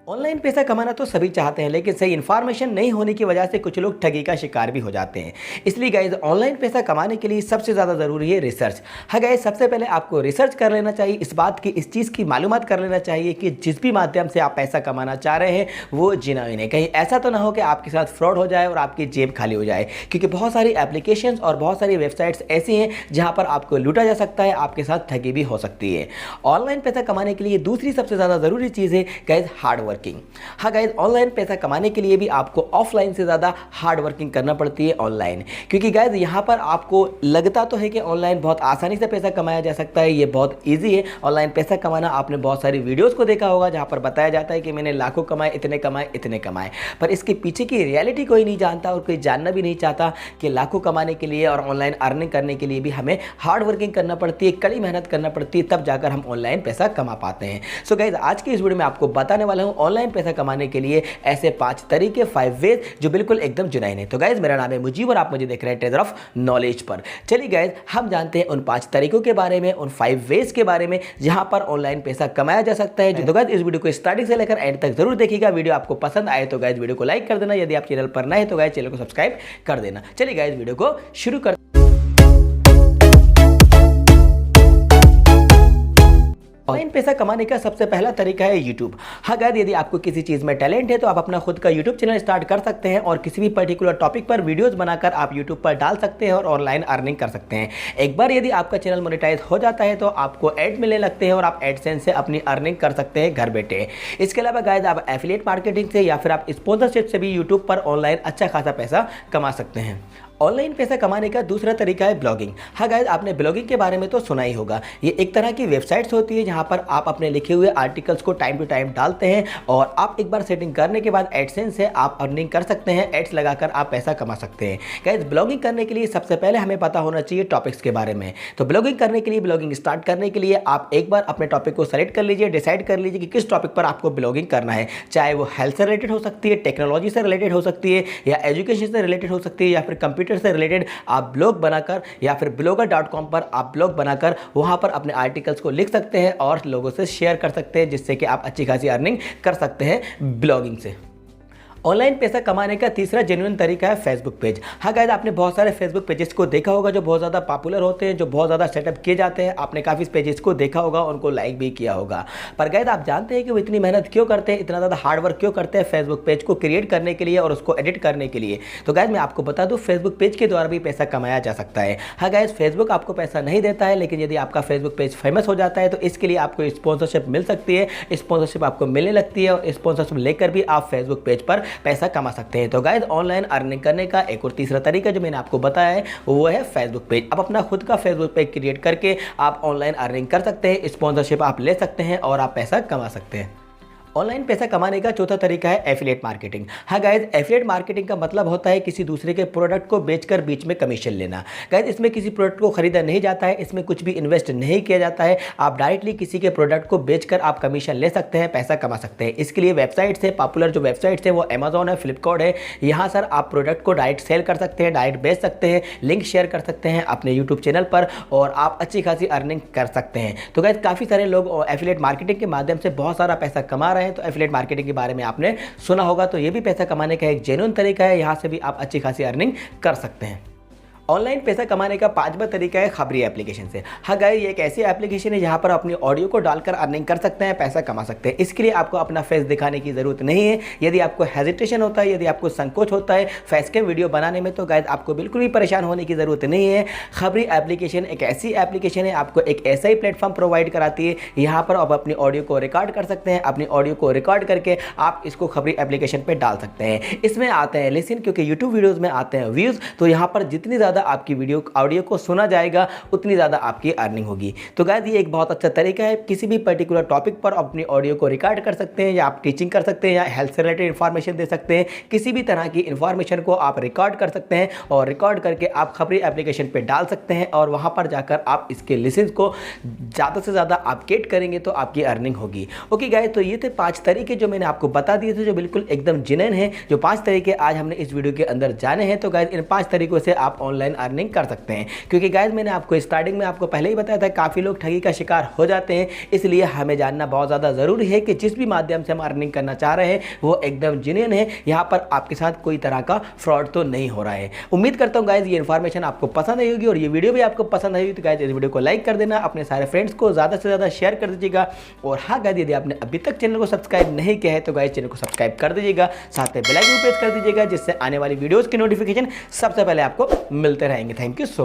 Online पैसा कमाना तो सभी चाहते हैं, लेकिन सही इन्फॉर्मेशन नहीं होने की वजह से कुछ लोग ठगी का शिकार भी हो जाते हैं। इसलिए गाइज ऑनलाइन पैसा कमाने के लिए सबसे ज़्यादा ज़रूरी है रिसर्च। हाँ गाइज, सबसे पहले आपको रिसर्च कर लेना चाहिए, इस बात की, इस चीज़ की मालूमात कर लेना चाहिए कि जिस भी माध्यम से आप पैसा कमाना चाह रहे हैं वो जेन्युइन है। कहीं ऐसा तो ना हो कि आपके साथ फ्रॉड हो जाए और आपकी जेब खाली हो जाए, क्योंकि बहुत सारी एप्लीकेशंस और बहुत सारी वेबसाइट्स ऐसी हैं जहाँ पर आपको लूटा जा सकता है, आपके साथ ठगी भी हो सकती है। ऑनलाइन पैसा कमाने के लिए दूसरी सबसे ज़्यादा ज़रूरी चीज़ है गाइज हार्ड वर्किंग। हाँ गाइज, ऑनलाइन पैसा कमाने के लिए भी आपको ऑफलाइन से ज़्यादा हार्ड वर्किंग करना पड़ती है ऑनलाइन, क्योंकि गाइज यहाँ पर आपको लगता तो है कि ऑनलाइन बहुत आसानी से पैसा कमाया जा सकता है, ये बहुत ईजी है ऑनलाइन पैसा कमाना। आपने बहुत सारी वीडियोस को देखा होगा जहाँ पर बताया जाता है कि मैंने लाखों कमाए, इतने कमाए, इतने कमाए, पर इसके पीछे की रियलिटी कोई नहीं जानता और कोई जानना भी नहीं चाहता कि लाखों कमाने के लिए और ऑनलाइन अर्निंग करने के लिए भी हमें हार्ड वर्किंग करना पड़ती है, कड़ी मेहनत करना पड़ती है, तब जाकर हम ऑनलाइन पैसा कमा पाते हैं। सो गाइज, आज की इस वीडियो में आपको बताने वाला हूँ ऑनलाइन पैसा कमाने के लिए ऐसे 5 तरीके, 5 वेज जो बिल्कुल एकदम जुनैन है। तो गाइज, मेरा नाम है मुजीब और आप मुझे देख रहे हैं ट्रेजर ऑफ नॉलेज पर। चलिए गाइज, हम जानते हैं उन 5 तरीकों के बारे में, उन 5 वेज के बारे में जहां पर ऑनलाइन पैसा कमाया जा सकता है। तो गाइज, इस वीडियो को स्टार्टिंग से लेकर एंड तक जरूर देखिएगा। वीडियो आपको पसंद आए तो गाइज वीडियो को लाइक कर देना, यदि आप चैनल पर नए हैं तो गाइज चैनल को सब्सक्राइब कर देना। चलिए गाइज, वीडियो को शुरू कर। ऑनलाइन पैसा कमाने का सबसे पहला तरीका है यूट्यूब। हाँ गाइस, यदि आपको किसी चीज़ में टैलेंट है तो आप अपना खुद का यूट्यूब चैनल स्टार्ट कर सकते हैं और किसी भी पर्टिकुलर टॉपिक पर वीडियोस बनाकर आप यूट्यूब पर डाल सकते हैं और ऑनलाइन अर्निंग कर सकते हैं। एक बार यदि आपका चैनल मोनेटाइज हो जाता है तो आपको ऐड मिलने लगते हैं और आप एडसेंस से अपनी अर्निंग कर सकते हैं घर बैठे। इसके अलावा गाइस, आप एफिलिएट मार्केटिंग से या फिर आप स्पॉन्सरशिप से भी यूट्यूब पर ऑनलाइन अच्छा खासा पैसा कमा सकते हैं। ऑनलाइन पैसा कमाने का दूसरा तरीका है ब्लॉगिंग। हाँ गाइस, आपने ब्लॉगिंग के बारे में तो सुना ही होगा। ये एक तरह की वेबसाइट्स होती है जहाँ पर आप अपने लिखे हुए आर्टिकल्स को टाइम टू टाइम डालते हैं और आप एक बार सेटिंग करने के बाद एडसेंस से आप अर्निंग कर सकते हैं, एड्स लगाकर आप पैसा कमा सकते हैं। गाइस, ब्लॉगिंग करने के लिए सबसे पहले हमें पता होना चाहिए टॉपिक्स के बारे में। तो ब्लॉगिंग करने के लिए, ब्लॉगिंग स्टार्ट करने के लिए आप एक बार अपने टॉपिक को सेलेक्ट कर लीजिए, डिसाइड कर लीजिए कि किस टॉपिक पर आपको ब्लॉगिंग करना है। चाहे वो हेल्थ से रिलेटेड हो सकती है, टेक्नोलॉजी से रिलेटेड हो सकती है, या एजुकेशन से रिलेटेड हो सकती है, या फिर कंप्यूटर से रिलेटेड आप ब्लॉग बनाकर या फिर blogger.com पर आप ब्लॉग बनाकर वहां पर अपने आर्टिकल्स को लिख सकते हैं और लोगों से शेयर कर सकते हैं, जिससे कि आप अच्छी खासी अर्निंग कर सकते हैं ब्लॉगिंग से। ऑनलाइन पैसा कमाने का तीसरा जेन्युइन तरीका है फेसबुक पेज। हाँ गाइस, आपने बहुत सारे फेसबुक पेजेस को देखा होगा जो बहुत ज़्यादा पॉपुलर होते हैं, जो बहुत ज़्यादा सेटअप किए जाते हैं। आपने काफ़ी पेजेस को देखा होगा, उनको लाइक भी किया होगा। पर गाइस, आप जानते हैं कि वो इतनी मेहनत क्यों करते हैं, इतना ज़्यादा हार्ड वर्क क्यों करते हैं फेसबुक पेज को क्रिएट करने के लिए और उसको एडिट करने के लिए? तो गाइस, मैं आपको बता दूँ, फेसबुक पेज के द्वारा भी पैसा कमाया जा सकता है। हाँ गाइस, फेसबुक आपको पैसा नहीं देता है, लेकिन यदि आपका फेसबुक पेज फेमस हो जाता है तो इसके लिए आपको स्पॉन्सरशिप मिल सकती है। स्पॉन्सरशिप आपको मिलने लगती है और स्पॉन्सरशिप लेकर भी आप फेसबुक पेज पर पैसा कमा सकते हैं। तो गाइस, ऑनलाइन अर्निंग करने का एक और तीसरा तरीका जो मैंने आपको बताया है वो है फेसबुक पेज। आप अपना खुद का फेसबुक पेज क्रिएट करके आप ऑनलाइन अर्निंग कर सकते हैं, स्पॉन्सरशिप आप ले सकते हैं और आप पैसा कमा सकते हैं। ऑनलाइन पैसा कमाने का चौथा तरीका है एफिलिएट मार्केटिंग। हाँ गाइज, एफिलिएट मार्केटिंग का मतलब होता है किसी दूसरे के प्रोडक्ट को बेचकर बीच में कमीशन लेना। गाइज, इसमें किसी प्रोडक्ट को खरीदा नहीं जाता है, इसमें कुछ भी इन्वेस्ट नहीं किया जाता है। आप डायरेक्टली किसी के प्रोडक्ट को बेचकर आप कमीशन ले सकते हैं, पैसा कमा सकते हैं। इसके लिए वेबसाइट्स है, पॉपुलर जो वेबसाइट्स है वो अमेजॉन है, फ्लिपकार्ट है। यहाँ सर आप प्रोडक्ट को डायरेक्ट सेल कर सकते हैं, डायरेक्ट बेच सकते हैं, लिंक शेयर कर सकते हैं अपने यूट्यूब चैनल पर और आप अच्छी खासी अर्निंग कर सकते हैं। तो गाइज, काफ़ी सारे लोग एफिलिएट मार्केटिंग के माध्यम से बहुत सारा पैसा कमा रहे हैं। तो एफिलिएट मार्केटिंग के बारे में आपने सुना होगा, तो ये भी पैसा कमाने का एक जेन्युइन तरीका है। यहां से भी आप अच्छी खासी अर्निंग कर सकते हैं। ऑनलाइन पैसा कमाने का पांचवा तरीका है खबरी एप्लीकेशन से। हाँ गाइस, ये एक ऐसी एप्लीकेशन है जहां पर अपनी ऑडियो को डालकर अर्निंग कर सकते हैं, पैसा कमा सकते हैं। इसके लिए आपको अपना फेस दिखाने की जरूरत नहीं है। यदि आपको हेजिटेशन होता है, यदि आपको संकोच होता है फेस के वीडियो बनाने में, तो गाइस आपको बिल्कुल भी परेशान होने की जरूरत नहीं है। खबरी एप्लीकेशन एक ऐसी एप्लीकेशन है, आपको एक ऐसा ही प्लेटफॉर्म प्रोवाइड कराती है। यहाँ पर आप अपनी ऑडियो को रिकॉर्ड कर सकते हैं, अपनी ऑडियो को रिकॉर्ड करके आप इसको खबरी एप्लीकेशन पर डाल सकते हैं। इसमें आते हैं लेकिन क्योंकि यूट्यूब वीडियोज़ में आते हैं व्यूज़, तो यहाँ पर जितनी ज़्यादा आपकी वीडियो ऑडियो को सुना जाएगा उतनी ज़्यादा आपकी अर्निंग होगी। तो गाइस, ये एक बहुत अच्छा तरीका है। किसी भी पर्टिकुलर टॉपिक पर अपनी ऑडियो को रिकॉर्ड कर सकते हैं, या आप टीचिंग कर सकते हैं, या हेल्थ से रिलेटेड इन्फॉर्मेशन दे सकते हैं। किसी भी तरह की इन्फॉर्मेशन को आप रिकॉर्ड कर सकते हैं और रिकॉर्ड करके आप खबरी एप्लीकेशन पे डाल सकते हैं और वहाँ पर जाकर आप इसके लिसन्स को ज़्यादा से ज़्यादा आप गेट करेंगे तो आपकी अर्निंग होगी। ओके गाइस, तो ये थे 5 तरीके जो मैंने आपको बता दिए थे, जो बिल्कुल एकदम जेन्युइन है। जो 5 तरीके आज हमने इस वीडियो के अंदर जाने हैं। तो गाइस, इन 5 तरीकों से आप ऑनलाइन ऑनलाइन अर्निंग कर सकते हैं। क्योंकि गाइज मैंने आपको स्टार्टिंग में आपको पहले ही बताया था काफ़ी लोग ठगी का शिकार हो जाते हैं, इसलिए हमें जानना बहुत ज़्यादा ज़रूरी है कि जिस भी माध्यम से हम अर्निंग करना चाह रहे हैं वो एकदम जेन्युइन है, यहाँ पर आपके साथ कोई तरह का फ्रॉड तो नहीं हो रहा है। उम्मीद करता हूँ गाइज ये इन्फॉर्मेशन आपको पसंद आई होगी और ये वीडियो भी आपको पसंद आई होगी, तो गाइज इस वीडियो को लाइक कर देना, अपने सारे फ्रेंड्स को ज़्यादा से ज़्यादा शेयर कर दीजिएगा। और हाँ गाइज यदि आपने अभी तक चैनल को सब्सक्राइब नहीं किया है तो गाइज चैनल को सब्सक्राइब कर दीजिएगा, साथ में बेल आइकन प्रेस कर दीजिएगा, जिससे आने वाली वीडियोज़ की नोटिफिकेशन सबसे पहले आपको मिलते रहेंगे। Thank you so much.